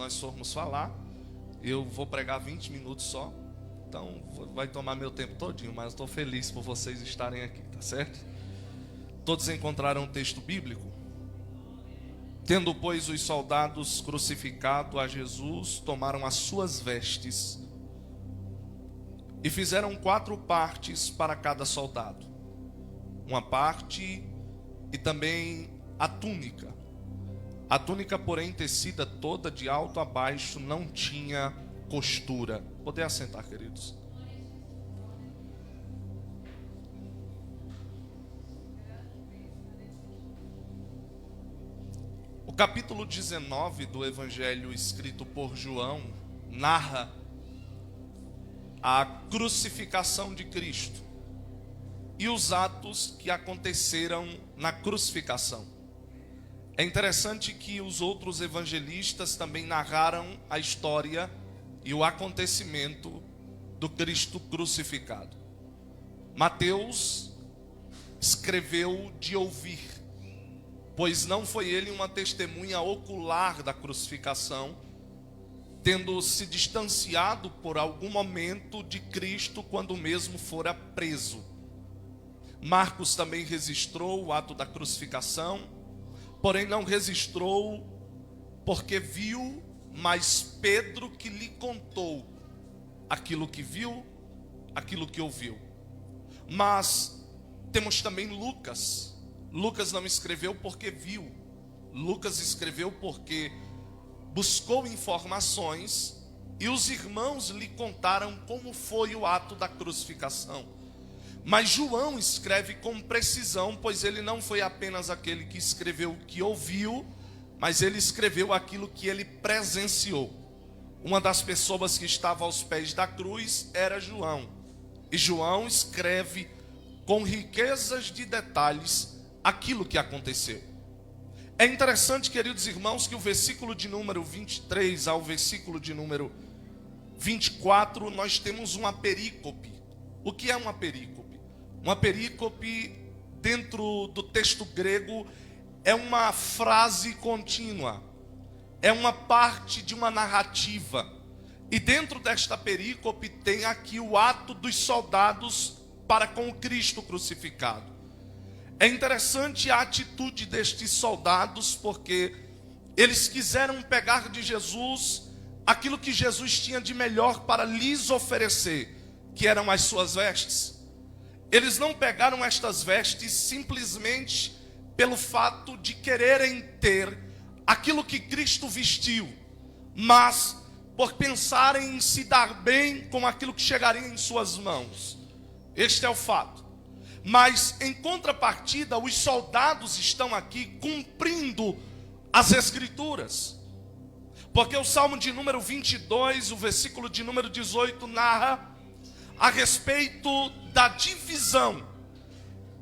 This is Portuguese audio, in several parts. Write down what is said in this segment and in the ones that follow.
nós formos falar. Eu vou pregar 20 minutos só, então vai tomar meu tempo todinho, mas eu estou feliz por vocês estarem aqui, tá certo? Todos encontraram um texto bíblico? Tendo, pois, os soldados crucificado a Jesus, tomaram as suas vestes e fizeram 4 partes para cada soldado. Uma parte e também a túnica. A túnica, porém, tecida toda de alto a baixo, não tinha costura. Podem assentar, queridos. O capítulo 19 do Evangelho escrito por João narra a crucificação de Cristo e os atos que aconteceram na crucificação. É interessante que os outros evangelistas também narraram a história e o acontecimento do Cristo crucificado. Mateus escreveu de ouvir, pois não foi ele uma testemunha ocular da crucificação, tendo se distanciado por algum momento de Cristo quando mesmo fora preso. Marcos também registrou o ato da crucificação, porém não registrou porque viu, mas Pedro que lhe contou aquilo que viu, aquilo que ouviu. Mas temos também Lucas. Lucas não escreveu porque viu, Lucas escreveu porque buscou informações e os irmãos lhe contaram como foi o ato da crucificação. Mas João escreve com precisão, pois ele não foi apenas aquele que escreveu o que ouviu, mas ele escreveu aquilo que ele presenciou. Uma das pessoas que estava aos pés da cruz era João. E João escreve com riquezas de detalhes aquilo que aconteceu. É interessante, queridos irmãos, que o versículo de número 23 ao versículo de número 24, nós temos uma perícope. O que é uma perícope? Uma perícope, dentro do texto grego, é uma frase contínua, é uma parte de uma narrativa. E dentro desta perícope tem aqui o ato dos soldados para com o Cristo crucificado. É interessante a atitude destes soldados, porque eles quiseram pegar de Jesus aquilo que Jesus tinha de melhor para lhes oferecer, que eram as suas vestes. Eles não pegaram estas vestes simplesmente pelo fato de quererem ter aquilo que Cristo vestiu, mas por pensarem em se dar bem com aquilo que chegaria em suas mãos. Este é o fato. Mas em contrapartida, os soldados estão aqui cumprindo as Escrituras. Porque o Salmo de número 22, o versículo de número 18, narra a respeito da divisão,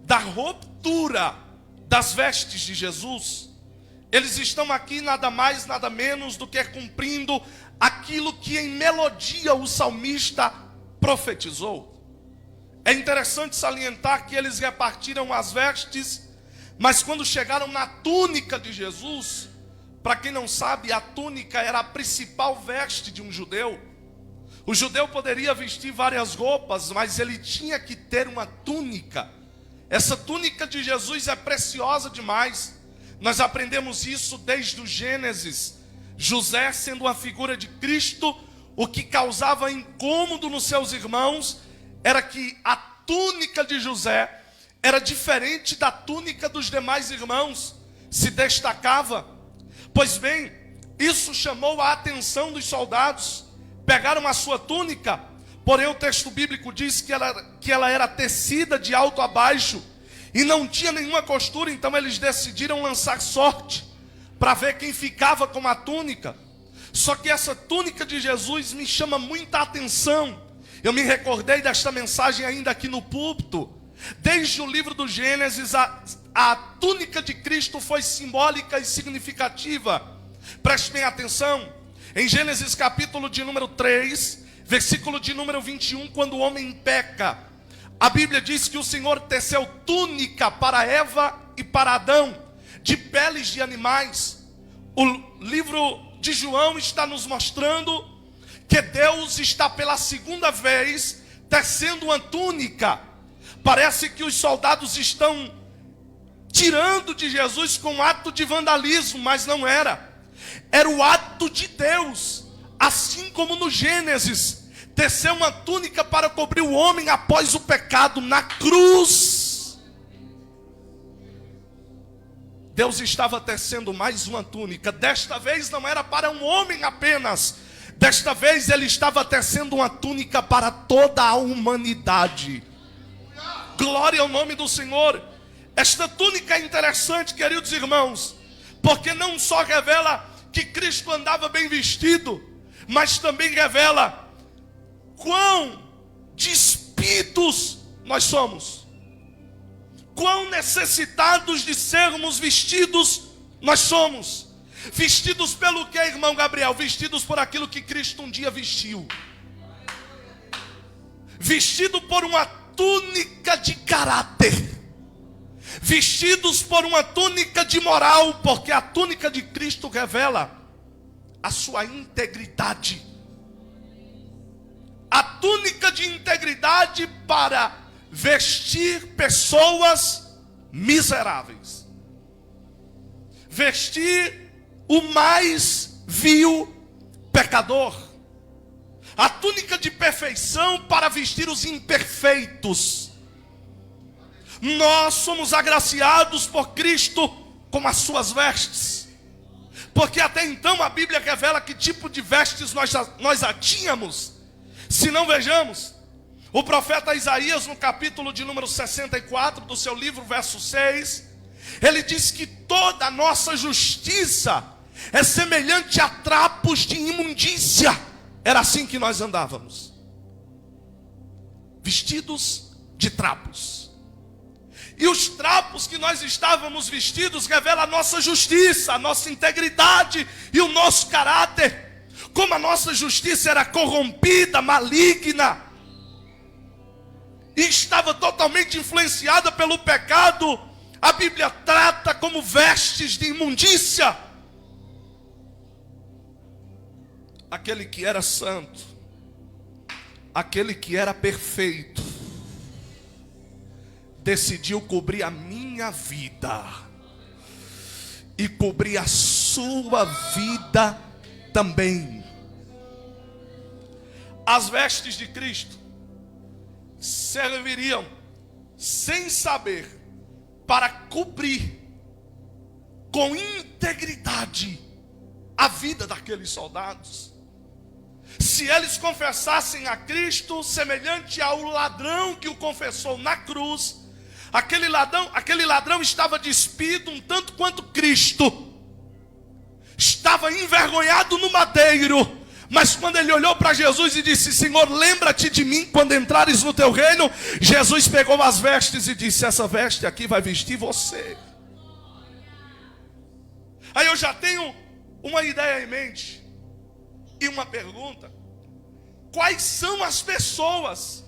da ruptura das vestes de Jesus. Eles estão aqui nada mais, nada menos do que cumprindo aquilo que em melodia o salmista profetizou. É interessante salientar que eles repartiram as vestes, mas quando chegaram na túnica de Jesus, para quem não sabe, a túnica era a principal veste de um judeu. O judeu poderia vestir várias roupas, mas ele tinha que ter uma túnica. Essa túnica de Jesus é preciosa demais. Nós aprendemos isso desde o Gênesis. José, sendo uma figura de Cristo, o que causava incômodo nos seus irmãos era que a túnica de José era diferente da túnica dos demais irmãos, se destacava. Pois bem, isso chamou a atenção dos soldados. Pegaram a sua túnica, porém o texto bíblico diz que ela era tecida de alto a baixo e não tinha nenhuma costura. Então eles decidiram lançar sorte para ver quem ficava com a túnica. Só que essa túnica de Jesus me chama muita atenção. Eu me recordei desta mensagem ainda aqui no púlpito. Desde o livro do Gênesis, a túnica de Cristo foi simbólica e significativa. Prestem atenção. Em Gênesis capítulo de número 3, versículo de número 21, quando o homem peca, a Bíblia diz que o Senhor teceu túnica para Eva e para Adão, de peles de animais. O livro de João está nos mostrando que Deus está pela segunda vez tecendo uma túnica. Parece que os soldados estão tirando de Jesus com um ato de vandalismo, mas não era. Era o ato de Deus, assim como no Gênesis, teceu uma túnica para cobrir o homem após o pecado na cruz. Deus estava tecendo mais uma túnica. Desta vez não era para um homem apenas. Desta vez ele estava tecendo uma túnica para toda a humanidade. Glória ao nome do Senhor. Esta túnica é interessante, queridos irmãos, porque não só revela que Cristo andava bem vestido, mas também revela quão despidos nós somos, quão necessitados de sermos vestidos nós somos. Vestidos pelo que, irmão Gabriel? Vestidos por aquilo que Cristo um dia vestiu. Vestido por uma túnica de caráter. Vestidos por uma túnica de moral, porque a túnica de Cristo revela a sua integridade. A túnica de integridade para vestir pessoas miseráveis. Vestir o mais vil pecador. A túnica de perfeição para vestir os imperfeitos. Nós somos agraciados por Cristo com as suas vestes. Porque até então a Bíblia revela que tipo de vestes nós já tínhamos. Se não, vejamos, o profeta Isaías, no capítulo de número 64 do seu livro, verso 6, ele diz que toda a nossa justiça é semelhante a trapos de imundícia. Era assim que nós andávamos, vestidos de trapos. E os trapos que nós estávamos vestidos revelam a nossa justiça, a nossa integridade e o nosso caráter. Como a nossa justiça era corrompida, maligna, e estava totalmente influenciada pelo pecado, a Bíblia trata como vestes de imundícia. Aquele que era santo, aquele que era perfeito, decidiu cobrir a minha vida e cobrir a sua vida também. As vestes de Cristo serviriam, sem saber, para cobrir com integridade a vida daqueles soldados. Se eles confessassem a Cristo semelhante ao ladrão que o confessou na cruz, aquele ladrão estava despido um tanto quanto Cristo. Estava envergonhado no madeiro. Mas quando ele olhou para Jesus e disse: Senhor, lembra-te de mim quando entrares no teu reino, Jesus pegou as vestes e disse: essa veste aqui vai vestir você. Aí eu já tenho uma ideia em mente e uma pergunta: quais são as pessoas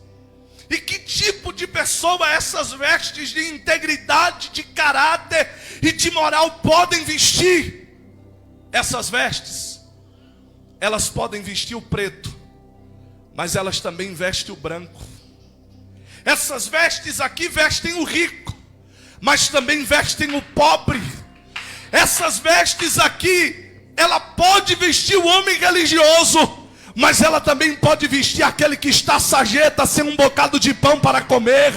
e que tipo de pessoa essas vestes de integridade, de caráter e de moral podem vestir? Essas vestes, elas podem vestir o preto, mas elas também vestem o branco. Essas vestes aqui vestem o rico, mas também vestem o pobre. Essas vestes aqui, ela pode vestir o homem religioso, mas ela também pode vestir aquele que está à sarjeta sem um bocado de pão para comer.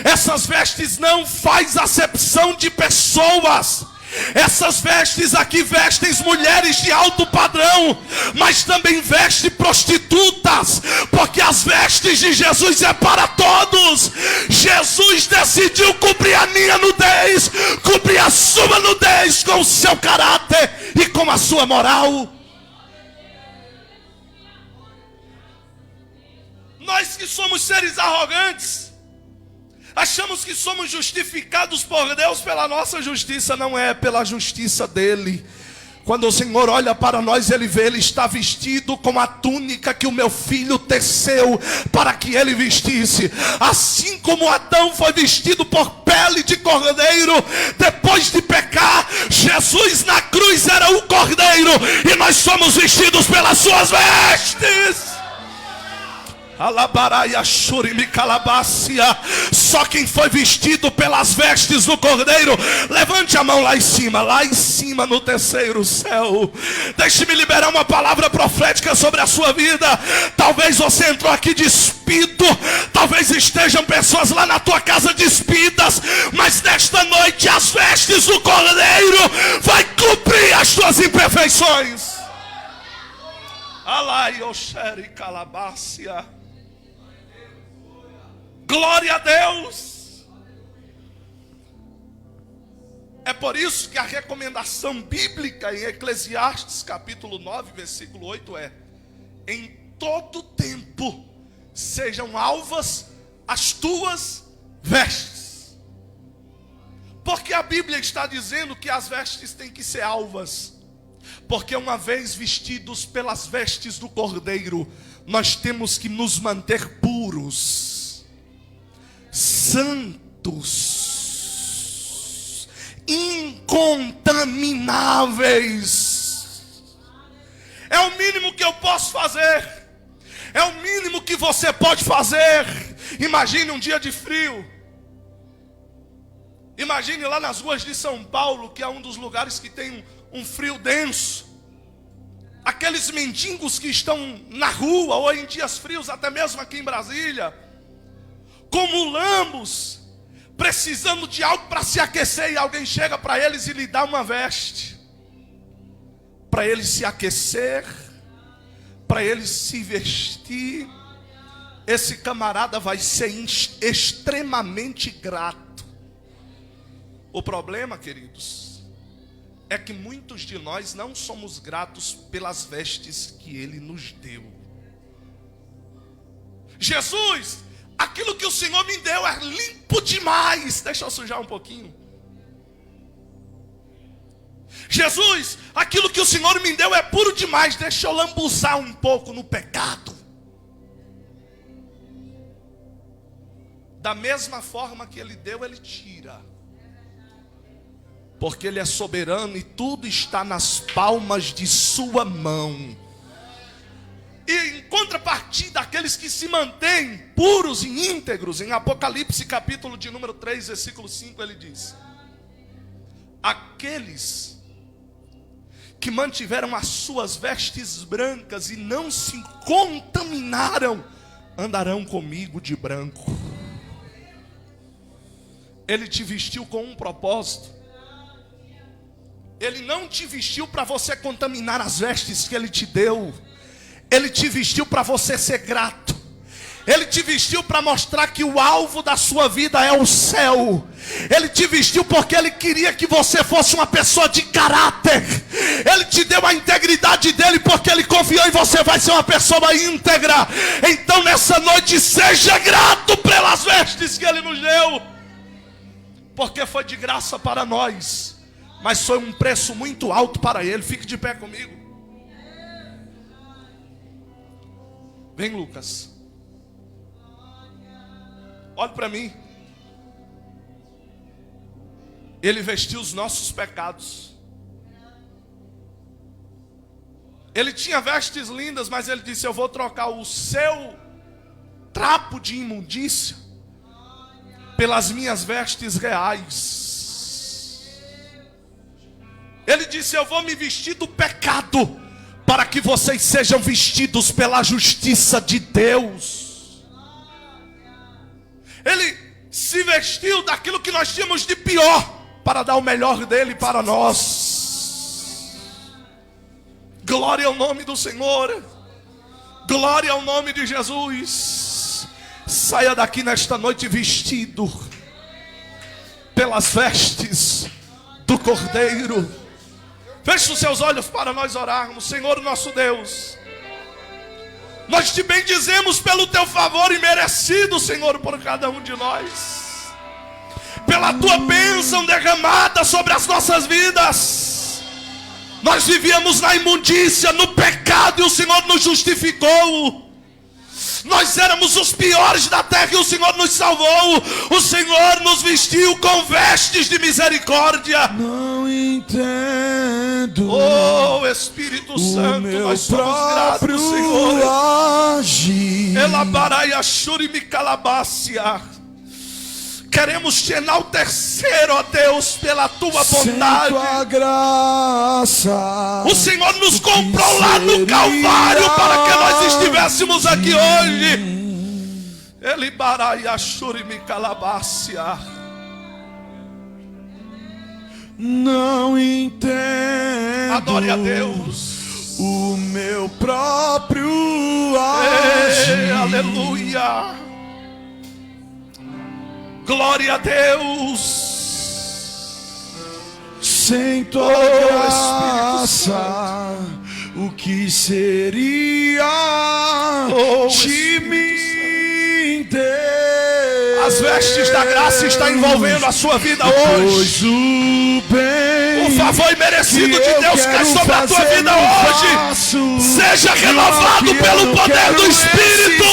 Essas vestes não faz acepção de pessoas. Essas vestes aqui vestem mulheres de alto padrão, mas também vestem prostitutas, porque as vestes de Jesus é para todos. Jesus decidiu cobrir a minha nudez, cobrir a sua nudez com o seu caráter e com a sua moral. Nós que somos seres arrogantes, achamos que somos justificados por Deus pela nossa justiça. Não é pela justiça dele. Quando o Senhor olha para nós, Ele vê, Ele está vestido com a túnica que o meu filho teceu para que ele vestisse. Assim como Adão foi vestido por pele de cordeiro, depois de pecar, Jesus na cruz era o cordeiro, e nós somos vestidos pelas suas vestes. Alabaraia shurimi calabácia. Só quem foi vestido pelas vestes do cordeiro, levante a mão lá em cima no terceiro céu. Deixe-me liberar uma palavra profética sobre a sua vida. Talvez você entrou aqui despido, talvez estejam pessoas lá na tua casa despidas, mas nesta noite as vestes do cordeiro vai cobrir as tuas imperfeições. Alai oxeri calabácia. Glória a Deus. É por isso que a recomendação bíblica em Eclesiastes capítulo 9 versículo 8 é: em todo tempo sejam alvas as tuas vestes. Porque a Bíblia está dizendo que as vestes têm que ser alvas? Porque uma vez vestidos pelas vestes do Cordeiro, nós temos que nos manter puros, santos, incontamináveis. É o mínimo que eu posso fazer. É o mínimo que você pode fazer. Imagine um dia de frio. Imagine lá nas ruas de São Paulo, que é um dos lugares que tem um frio denso. Aqueles mendigos que estão na rua, ou em dias frios, até mesmo aqui em Brasília, como lambos, precisando de algo para se aquecer, e alguém chega para eles e lhe dá uma veste, para eles se aquecer, para eles se vestir. Esse camarada vai ser extremamente grato. O problema, queridos, é que muitos de nós não somos gratos pelas vestes que Ele nos deu. Jesus, aquilo que o Senhor me deu é limpo demais. Deixa eu sujar um pouquinho. Jesus, aquilo que o Senhor me deu é puro demais. Deixa eu lambuzar um pouco no pecado. Da mesma forma que Ele deu, Ele tira. Porque Ele é soberano e tudo está nas palmas de sua mão. E em contrapartida, aqueles que se mantêm puros e íntegros, em Apocalipse capítulo de número 3, versículo 5, ele diz: aqueles que mantiveram as suas vestes brancas e não se contaminaram, andarão comigo de branco. Ele te vestiu com um propósito. Ele não te vestiu para você contaminar as vestes que Ele te deu. Ele te vestiu para você ser grato. Ele te vestiu para mostrar que o alvo da sua vida é o céu. Ele te vestiu porque Ele queria que você fosse uma pessoa de caráter. Ele te deu a integridade dEle porque Ele confiou em você, vai ser uma pessoa íntegra. Então nessa noite seja grato pelas vestes que Ele nos deu, porque foi de graça para nós, mas foi um preço muito alto para Ele. Fique de pé comigo. Vem, Lucas. Olhe para mim. Ele vestiu os nossos pecados. Ele tinha vestes lindas, mas Ele disse: eu vou trocar o seu trapo de imundícia pelas minhas vestes reais. Ele disse: eu vou me vestir do pecado, para que vocês sejam vestidos pela justiça de Deus. Ele se vestiu daquilo que nós tínhamos de pior, para dar o melhor dele para nós. Glória ao nome do Senhor. Glória ao nome de Jesus. Saia daqui nesta noite vestido pelas vestes do Cordeiro. Feche os seus olhos para nós orarmos. Senhor nosso Deus, nós te bendizemos pelo teu favor imerecido, Senhor, por cada um de nós, pela tua bênção derramada sobre as nossas vidas. Nós vivíamos na imundícia, no pecado, e o Senhor nos justificou. Nós éramos os piores da terra e o Senhor nos salvou. O Senhor nos vestiu com vestes de misericórdia. Não entendo. Oh, Espírito Santo, nós somos gratos, Senhor. Elabarai Ashuri Micalabácia. Queremos te enaltecer, ó Deus, pela tua bondade. Tua graça. O Senhor nos comprou lá no Calvário para que nós estivéssemos aqui hoje. Ele barai Ashuri Micalabácia. Não entendo. Adore a Deus. O meu próprio agir. Aleluia. Glória a Deus. Sem tua graça, o que seria de mim, Deus? As vestes da graça estão envolvendo a sua vida hoje. Pois o bem, o favor imerecido de Deus cai sobre a tua vida hoje. Seja renovado pelo poder do Espírito.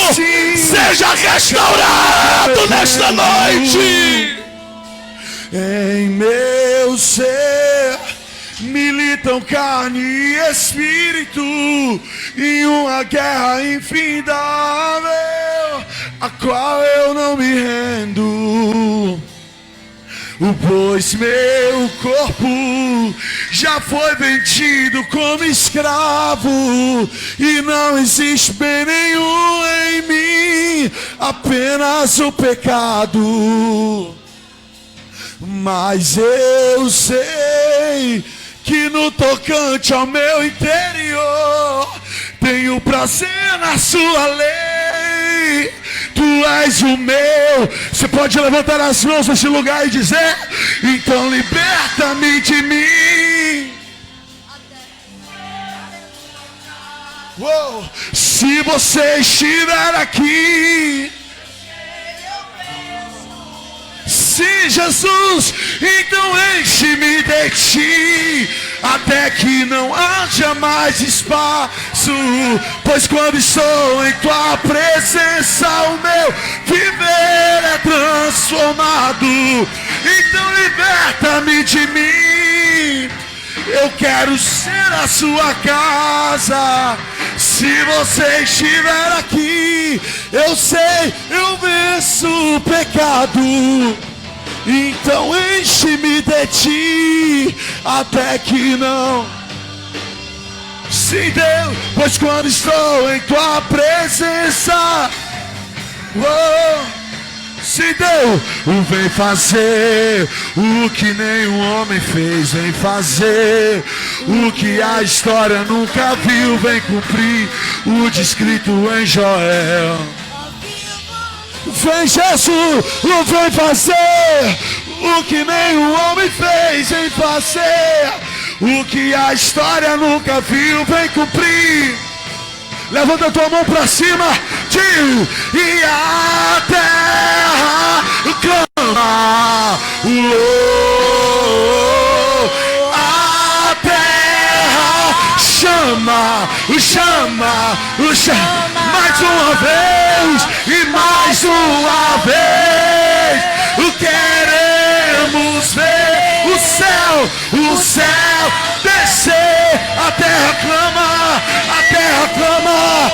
Seja restaurado nesta noite. Em meu ser militam carne e espírito em uma guerra infindável, a qual eu não me rendo. Pois meu corpo já foi vendido como escravo, e não existe bem nenhum em mim, apenas o pecado. Mas eu sei que no tocante ao meu interior tenho prazer na sua lei. Tu és o meu. Você pode levantar as mãos nesse lugar e dizer: então liberta-me de mim. Uou. Se você estiver aqui, sim, Jesus, então enche-me de ti, até que não haja mais espaço, pois quando estou em tua presença, o meu viver é transformado. Então liberta-me de mim, eu quero ser a sua casa. Se você estiver aqui, eu sei, eu venço o pecado. Então enche-me de ti, até que não. Sim, Deus, pois quando estou em tua presença, sim, Deus, vem fazer o que nenhum homem fez, vem fazer o que a história nunca viu, vem cumprir o descrito em Joel. Vem, Jesus, vem fazer o que nenhum homem fez, vem fazer o que a história nunca viu, vem cumprir. Levanta a tua mão pra cima, e a terra clama, a terra chama, mais uma vez, e mais uma vez, queremos ver o céu descer, a terra clama, a terra clama,